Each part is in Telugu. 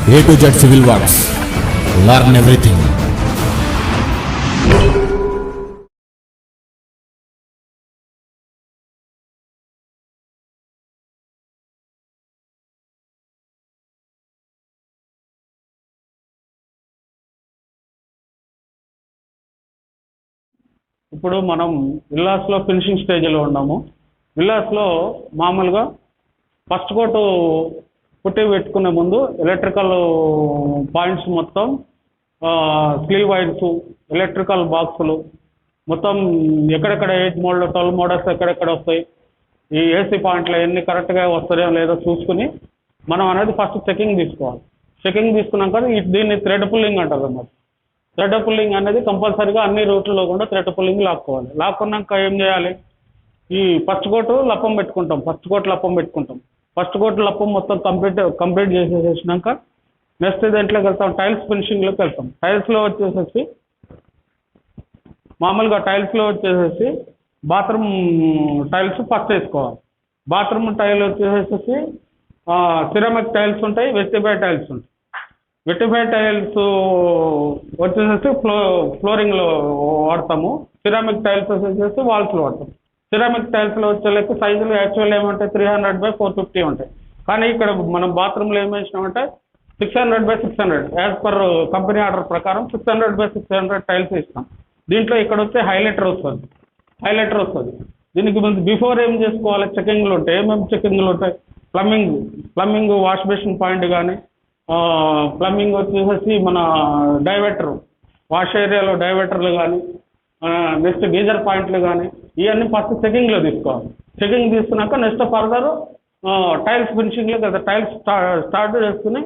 A to Z Civil Works. Learn everything. ఇప్పుడు మనం విల్లాస్లో ఫినిషింగ్ స్టేజ్లో ఉన్నాము. విల్లాస్లో మామూలుగా ఫస్ట్ కోట్ పుట్టి పెట్టుకునే ముందు ఎలక్ట్రికల్ పాయింట్స్ మొత్తం స్లీవ్ వైర్స్, ఎలక్ట్రికల్ బాక్సులు మొత్తం ఎక్కడెక్కడ 8 మోడల్ 12 మోడల్స్ ఎక్కడెక్కడ వస్తాయి, ఈ ఏసీ పాయింట్లు ఎన్ని కరెక్ట్గా వస్తాయో లేదో చూసుకుని మనం అనేది ఫస్ట్ చెకింగ్ తీసుకోవాలి. చెకింగ్ తీసుకున్నాక దీన్ని థ్రెడ్ పుల్లింగ్ అంటారు అన్నమాట. థ్రెడ్ పుల్లింగ్ అనేది కంపల్సరీగా అన్ని రూట్లలో కూడా థ్రెడ్ పుల్లింగ్ లాక్కోవాలి. లాక్కున్నాక ఏం చేయాలి, ఈ ఫస్ట్ కోట్ లప్పం పెట్టుకుంటాం. ఫస్ట్ కోట్ లప్పం మొత్తం కంప్లీట్ చేసేసినాక నెక్స్ట్ దేంట్లోకి వెళ్తాం, టైల్స్ ఫినిషింగ్లోకి వెళ్తాం. టైల్స్లో వచ్చేసేసి మామూలుగా బాత్రూమ్ టైల్స్ ఫస్ట్ వేసుకోవాలి. బాత్రూమ్ టైల్ వచ్చేసేసి సిరామిక్ టైల్స్ ఉంటాయి, వెస్టిఫై టైల్స్ ఉంటాయి. వెస్టిఫై టైల్స్ వచ్చేసేసి ఫ్లోరింగ్లో వాడతాము. సిరామిక్ టైల్స్ వచ్చేసి వాల్స్లో వాడతాం. సిరామిక్ టైల్స్లో వచ్చేసరికి సైజులు యాక్చువల్ ఏమంటే 300/450 ఉంటాయి. కానీ ఇక్కడ మనం బాత్రూంలో ఏం వేసినామంటే 600/600 యాజ్ పర్ కంపెనీ ఆర్డర్ ప్రకారం 600/600 టైల్స్ ఇస్తాం. దీంట్లో ఇక్కడ వచ్చే హైలైటర్ వస్తుంది. దీనికి ముందు బిఫోర్ ఏం చేసుకోవాలి, చెకింగ్లు ఉంటాయి. ఏమేమి చెకింగ్లు ఉంటాయి, ప్లంబింగ్ వాష్ బేసిన్ పాయింట్ కానీ, ప్లంబింగ్ వచ్చేసి మన డైవర్టర్ వాష్ ఏరియాలో డైవర్టర్లు కానీ, నెక్స్ట్ గీజర్ పాయింట్లు కానీ, ఇవన్నీ ఫస్ట్ చెకింగ్లో తీసుకోవాలి. చెకింగ్ తీసుకున్నాక నెక్స్ట్ ఫర్దర్ టైల్స్ ఫినిషింగ్లో కదా టైల్స్ స్టార్ట్ చేసుకుని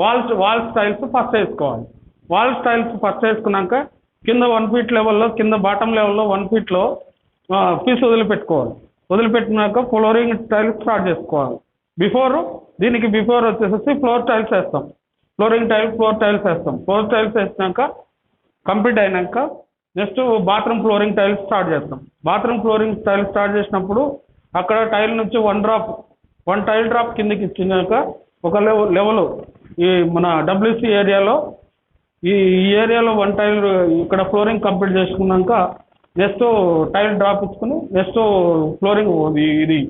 వాల్స్ టైల్స్ ఫస్ట్ వేసుకోవాలి. వాల్స్ టైల్స్ ఫస్ట్ వేసుకున్నాక కింద 1 feet లెవెల్లో, కింద బాటమ్ లెవెల్లో 1 feetలో పీస్ వదిలిపెట్టుకోవాలి. వదిలిపెట్టినాక ఫ్లోరింగ్ టైల్స్ స్టార్ట్ చేసుకోవాలి. దీనికి బిఫోర్ వచ్చేసి ఫ్లోర్ టైల్స్ వేస్తాం. ఫ్లోర్ టైల్స్ వేస్తాం. ఫ్లోర్ టైల్స్ వేసినాక కంప్లీట్ అయినాక next bathroom flooring tiles start చేస్తాం. బాత్రూమ్ ఫ్లోరింగ్ టైల్స్ స్టార్ట్ చేసినప్పుడు అక్కడ టైల్ నుంచి 1 టైల్ డ్రాప్ కిందకి ఇచ్చినాక ఒక లెవెల్ ఈ మన డబ్ల్యూసీ ఏరియాలో ఈ ఏరియాలో 1 టైల్ ఇక్కడ ఫ్లోరింగ్ కంప్లీట్ చేసుకున్నాక నెక్స్ట్ టైల్ డ్రాప్ ఇచ్చుకుని నెక్స్ట్ ఫ్లోరింగ్ ఇది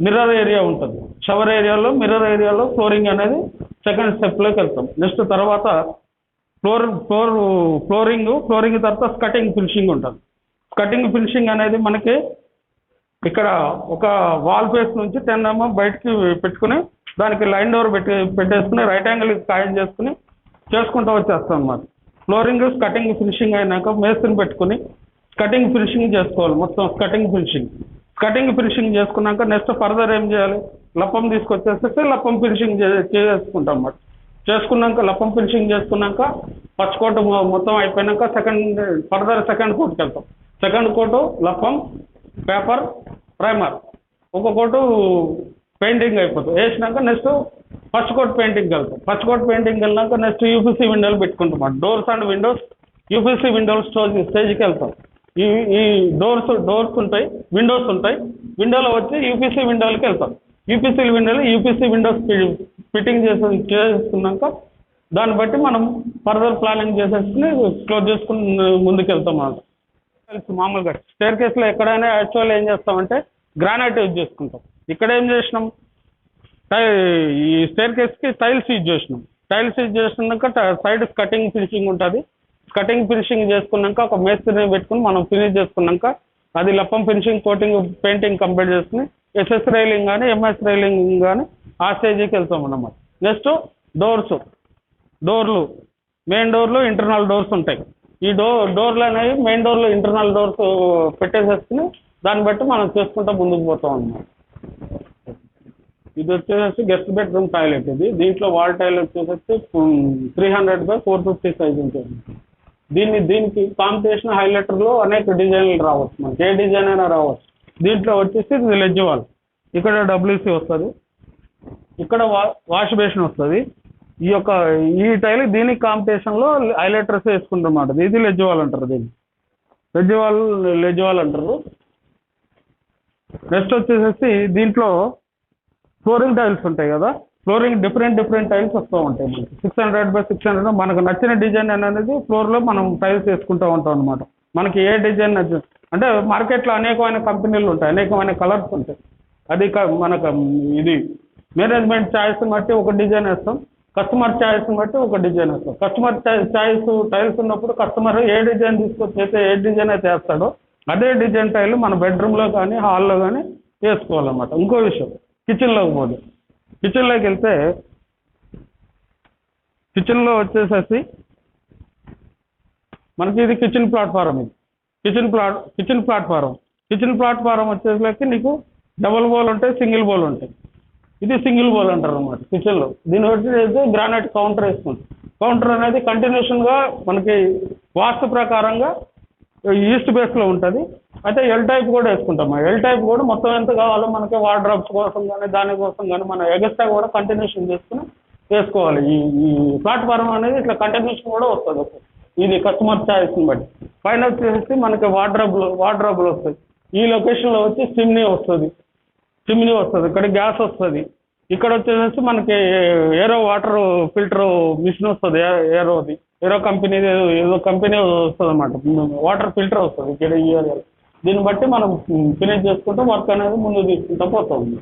మిర్రర్ ఏరియా ఉంటుంది. షవర్ ఏరియాలో మిర్రర్ ఏరియాలో ఫ్లోరింగ్ అనేది సెకండ్ స్టెప్లోకి వెళ్తాం. నెక్స్ట్ తర్వాత ఫ్లోరింగ్ తర్వాత స్కటింగ్ ఫినిషింగ్ ఉంటుంది. స్కటింగ్ ఫినిషింగ్ అనేది మనకి ఇక్కడ ఒక వాల్ ఫేస్ నుంచి 10 mm బయటికి పెట్టుకుని దానికి లైన్ డోర్ పెట్టేసుకుని రైట్ యాంగిల్ కాయిన్ చేసుకుంటూ వచ్చేస్తాం అన్నమాట. ఫ్లోరింగ్ స్కటింగ్ ఫినిషింగ్ అయినాక మేస్త్రిని పెట్టుకుని స్కటింగ్ ఫినిషింగ్ చేసుకోవాలి. మొత్తం స్కటింగ్ ఫినిషింగ్ చేసుకున్నాక నెక్స్ట్ ఫర్దర్ ఏం చేయాలి, లప్పం తీసుకొచ్చేసేసి లప్పం ఫినిషింగ్ చేసుకుంటాం అన్నమాట. లప్పం ఫినిషింగ్ చేసుకున్నాక ఫస్ట్ కోట్ మొత్తం అయిపోయినాక సెకండ్ కోట్కి వెళ్తాం. సెకండ్ కోటు లప్పం, పేపర్, ప్రైమర్, ఒక కోటు పెయింటింగ్ అయిపోతుంది. వేసినాక నెక్స్ట్ ఫస్ట్ కోట్ పెయింటింగ్కి వెళ్తాం. ఫస్ట్ కోట్ పెయింటింగ్కి వెళ్ళినాక నెక్స్ట్ యూపీసీ విండోలు పెట్టుకుంటాం. Doors and Windows UPC Windows స్టేజ్కి వెళ్తాం. ఈ డోర్స్ ఉంటాయి, విండోస్ ఉంటాయి. విండోలో వచ్చి యూపీసీ విండోలకి వెళ్తాం. యూపీసీ విండోస్ ఫిట్టింగ్ చేసుకున్నాక దాన్ని బట్టి మనం ఫర్దర్ ప్లానింగ్ చేసేసుకుని క్లోజ్ చేసుకుని ముందుకు వెళ్తాం అన్నమాట. మామూలుగా స్టేర్ కేస్లో ఎక్కడైనా యాక్చువల్ ఏం చేస్తామంటే గ్రానైట్ యూజ్ చేసుకుంటాం. ఇక్కడ ఏం చేసినాం, ఈ స్టేర్ కేస్కి టైల్స్ యూజ్ చేసినాక సైడ్ స్కటింగ్ ఫినిషింగ్ ఉంటుంది. స్కటింగ్ ఫినిషింగ్ చేసుకున్నాక ఒక మేస్త్రిని పెట్టుకుని మనం ఫినిష్ చేసుకున్నాక అది లప్పం ఫినిషింగ్, కోటింగ్, పెయింటింగ్ కంప్లీట్ చేసుకుని ఎస్ఎస్ రైలింగ్ కానీ ఎంఎస్ రైలింగ్ కానీ ఆ స్టేజ్కి వెళ్తాం అన్నమాట. నెక్స్ట్ డోర్లు మెయిన్ డోర్లు, ఇంటర్నల్ డోర్స్ ఉంటాయి. ఈ డోర్లు అనేవి మెయిన్ డోర్లు, ఇంటర్నల్ డోర్స్ పెట్టేసేసుకుని దాన్ని బట్టి మనం చేసుకుంటూ ముందుకు పోతాం అన్నమాట. ఇది వచ్చేసి గెస్ట్ బెడ్రూమ్ టాయిలెట్. దీంట్లో వాల్ టైల్ వచ్చేసి 300/450 సైజ్ ఉంటుంది. దీనికి కాంపిటీషన్ హైలైటర్లో అనేక డిజైన్లు రావచ్చు, మనకి ఏ డిజైన్ అయినా రావచ్చు. దీంట్లో వచ్చేసి ఇది లెడ్జ్ వాల్, ఇక్కడ డబ్ల్యూసీ వస్తుంది, ఇక్కడ వాష్ బేసిన్ వస్తుంది. ఈ టైల్ దీనికి కాంపిటీషన్లో హైలైటర్స్ వేసుకుంటాం అన్నమాట. ఇది లెడ్జ్ వాల్ అంటారు. దీన్ని లెడ్జ్ వాల్ అంటారు. నెక్స్ట్ వచ్చేసి దీంట్లో ఫ్లోరింగ్ టైల్స్ ఉంటాయి కదా, ఫ్లోరింగ్ డిఫరెంట్ టైల్స్ వస్తూ ఉంటాయి. మనకి 600 by 600 మనకు నచ్చిన డిజైన్ అనేది ఫ్లోర్లో మనం టైల్స్ వేసుకుంటూ ఉంటాం అనమాట. మనకి ఏ డిజైన్ నచ్చింది అంటే మార్కెట్లో అనేకమైన కంపెనీలు ఉంటాయి, అనేకమైన కలర్స్ ఉంటాయి. అది మనకు ఇది మేనేజ్మెంట్ ఛాయిస్ని బట్టి ఒక డిజైన్ వేస్తాం, కస్టమర్ ఛాయిస్ని బట్టి ఒక డిజైన్ వేస్తాం. కస్టమర్ ఛాయిస్ టైల్స్ ఉన్నప్పుడు కస్టమర్ ఏ డిజైన్ తీసుకొచ్చి అయితే ఏ డిజైన్ అయితే వేస్తాడో అదే డిజైన్ టైల్ మన బెడ్రూమ్లో కానీ హాల్లో కానీ వేసుకోవాలన్నమాట. ఇంకో విషయం, కిచెన్లోకి పోదు. కిచెన్లోకి వెళ్తే కిచెన్లో వచ్చేసేసి మనకి ఇది కిచెన్ ప్లాట్ఫారం. ఇది కిచెన్ ప్లాట్ఫారం వచ్చేసరికి నీకు డబుల్ బౌల్ ఉంటాయి, సింగిల్ బౌల్ ఉంటాయి. ఇది సింగిల్ బౌల్ అంటారు అనమాట కిచెన్లో. దీన్ని వచ్చి గ్రానైట్ కౌంటర్ వేసుకుంటాం. కౌంటర్ అనేది కంటిన్యూషన్గా మనకి వాస్తు ప్రకారంగా ఈస్ట్ బేస్లో ఉంటుంది. అయితే ఎల్ టైప్ కూడా వేసుకుంటాం. ఎల్ టైప్ కూడా మొత్తం ఎంత కావాలో మనకి వార్డ్రోబ్స్ కోసం కానీ దానికోసం కానీ మన ఎగస్ట్రా కూడా కంటిన్యూషన్ చేసుకుని వేసుకోవాలి. ఈ ప్లాట్ఫారం అనేది ఇట్లా కంటిన్యూషన్ కూడా వస్తుంది. ఇది కస్టమర్ ఛాయిస్ని బట్టి. పైన వచ్చేసి మనకి వార్డ్రోబ్లు వస్తాయి. ఈ లొకేషన్లో వచ్చి చిమ్నీ వస్తుంది. ఇక్కడ గ్యాస్ వస్తుంది. ఇక్కడ వచ్చేసి మనకి ఏరో వాటర్ ఫిల్టర్ మిషన్ వస్తుంది. ఏరో కంపెనీ ఏదో కంపెనీ వస్తుంది అన్నమాట. వాటర్ ఫిల్టర్ వస్తుంది ఇక్కడ ఈ ఏరియాలో. దీన్ని బట్టి మనం ఫినిష్ చేసుకుంటూ వర్క్ అనేది ముందు తీసుకుంటూ పోతుంది.